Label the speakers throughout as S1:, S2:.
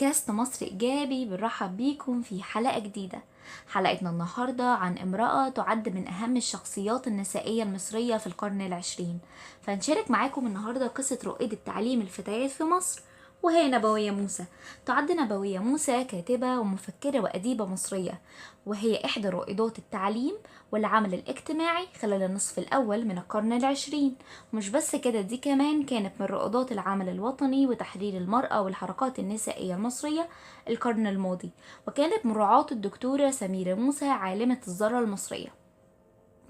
S1: بودكاست مصر إيجابي بنرحب بيكم في حلقة جديدة. حلقتنا النهاردة عن امرأة تعد من أهم الشخصيات النسائية المصرية في القرن العشرين، فنشارك معاكم النهاردة قصة رائدة تعليم الفتيات في مصر، وهي نبوية موسى. تعد نبوية موسى كاتبة ومفكرة وأديبة مصرية، وهي إحدى رائدات التعليم والعمل الاجتماعي خلال النصف الأول من القرن العشرين. ومش بس كده، دي كمان كانت من رائدات العمل الوطني وتحرير المرأة والحركات النسائية المصرية القرن الماضي، وكانت من رعاة الدكتورة سميرة موسى عالمة الذرة المصرية.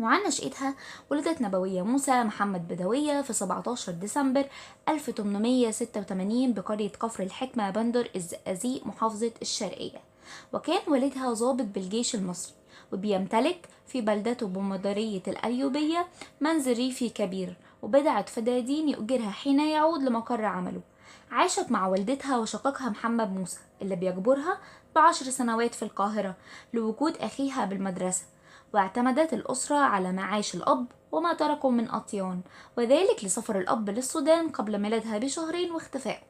S1: وعن نشأتها، ولدت نبوية موسى محمد بدوية في 17 ديسمبر 1886 بقرية كفر الحكمة بندر الزقازيق محافظة الشرقية، وكان والدها ضابط بالجيش المصري، وبيمتلك في بلدته بمديرية الأيوبية منزل ريفي كبير وبضعة فدادين يؤجرها حين يعود لمقر عمله. عاشت مع والدتها وشقيقها محمد موسى اللي بيجبرها ب10 سنوات في القاهرة لوجود أخيها بالمدرسة، واعتمدت الأسرة على معاش الأب وما تركوا من أطيان، وذلك لسفر الأب للسودان قبل ميلادها ب2 واختفائه.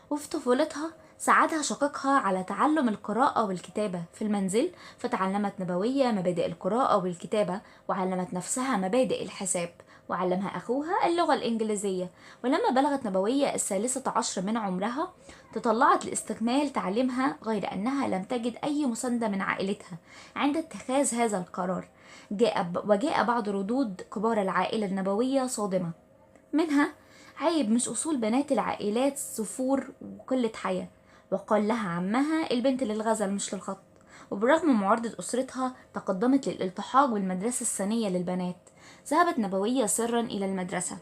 S1: وفي طفولتها ساعدها شقيقها على تعلم القراءة والكتابة في المنزل، فتعلمت نبوية مبادئ القراءة والكتابة، وعلمت نفسها مبادئ الحساب، وعلمها أخوها اللغة الإنجليزية. ولما بلغت نبوية 13 من عمرها تطلعت لاستكمال تعليمها، غير أنها لم تجد أي مساندة من عائلتها عند اتخاذ هذا القرار. وجاء بعض ردود كبار العائلة النبوية صادمة، منها: عيب، مش أصول بنات العائلات سفور وقلة حياة. وقال لها عمها: البنت للغزل مش للخط. وبرغم معارضة أسرتها تقدمت للالتحاق بالمدرسة الثانية للبنات. ذهبت نبوية سرا إلى المدرسة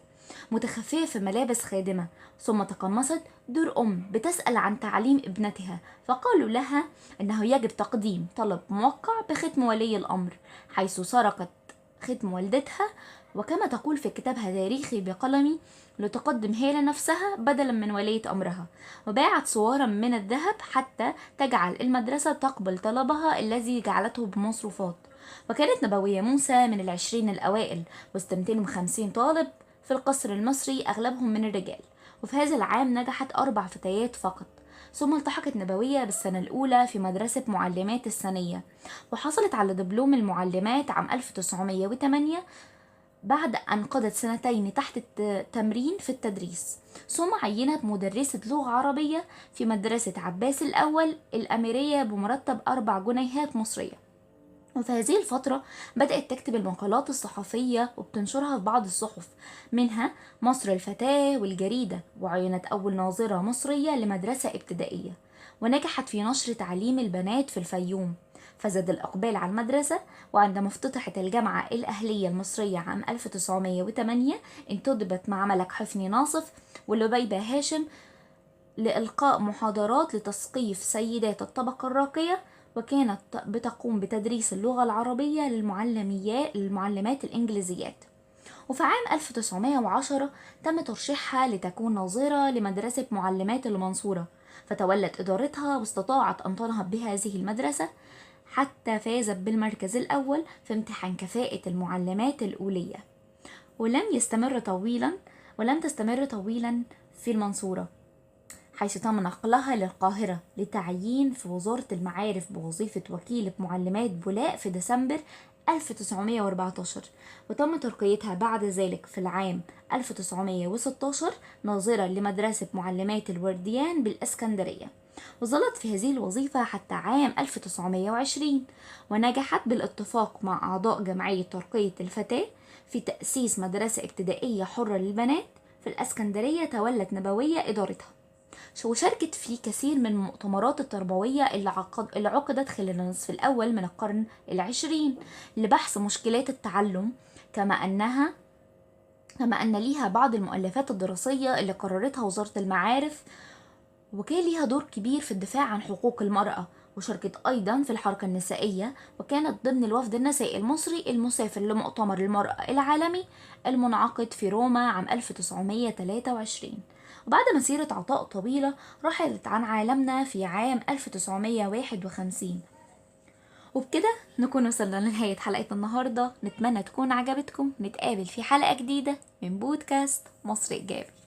S1: متخفية في ملابس خادمة، ثم تقمصت دور أم بتسأل عن تعليم ابنتها، فقالوا لها أنه يجب تقديم طلب موقع بختم ولي الأمر، حيث سرقت ختم والدتها، وكما تقول في كتابها تاريخي بقلمي: لتقدم هي لنفسها بدلا من ولية أمرها. وباعت صورا من الذهب حتى تجعل المدرسة تقبل طلبها الذي جعلته بمصروفات. وكانت نبوية موسى من 20 الأوائل وسط 250 طالب في القصر المصري أغلبهم من الرجال. وفي هذا العام نجحت 4 فتيات فقط. ثم التحقت نبوية بالسنة الأولى في مدرسة معلمات الثانية، وحصلت على دبلوم المعلمات عام 1908 بعد أن قضت 2 تحت التمرين في التدريس. ثم عينت مدرسة لغة عربية في مدرسة عباس الأول الأميرية بمرتب 4 جنيهات مصرية. وفي هذه الفترة بدأت تكتب المقالات الصحفية وبتنشرها في بعض الصحف، منها مصر الفتاة والجريدة. وعينت أول ناظرة مصرية لمدرسة ابتدائية، ونجحت في نشر تعليم البنات في الفيوم، فزاد الإقبال على المدرسة. وعندما افتتحت الجامعة الأهلية المصرية عام 1908 انتدبت مع ملك حفني ناصف ولبيبة هاشم لإلقاء محاضرات لتثقيف سيدات الطبقة الراقية، وكانت بتقوم بتدريس اللغة العربية للمعلمات الإنجليزيات. وفي عام 1910 تم ترشيحها لتكون ناظرة لمدرسة معلمات المنصورة، فتولت إدارتها واستطاعت أن تنهض بهذه المدرسة حتى فازت بالمركز الأول في امتحان كفاءة المعلمات الأولية. ولم تستمر طويلا في المنصورة، حيث تم نقلها للقاهرة لتعيين في وزارة المعارف بوظيفة وكيلة معلمات بولاق في ديسمبر 1914. وتم ترقيتها بعد ذلك في العام 1916 ناظرة لمدرسة معلمات الورديان بالإسكندرية، وظلت في هذه الوظيفة حتى عام 1920. ونجحت بالاتفاق مع أعضاء جمعية ترقية الفتاة في تأسيس مدرسة ابتدائية حرة للبنات في الإسكندرية تولت نبوية إدارتها. وشاركت في كثير من المؤتمرات التربوية اللي عقدت خلال النصف الأول من القرن العشرين لبحث مشكلات التعلم، كما أن ليها بعض المؤلفات الدراسية اللي قررتها وزارة المعارف، وكان ليها دور كبير في الدفاع عن حقوق المرأة. وشاركت أيضا في الحركة النسائية، وكانت ضمن الوفد النسائي المصري المسافر لمؤتمر المرأة العالمي المنعقد في روما عام 1923. وبعد مسيرة عطاء طويلة رحلت عن عالمنا في عام 1951. وبكده نكون وصلنا لنهاية حلقة النهاردة. نتمنى تكون عجبتكم. نتقابل في حلقة جديدة من بودكاست مصر إيجابي.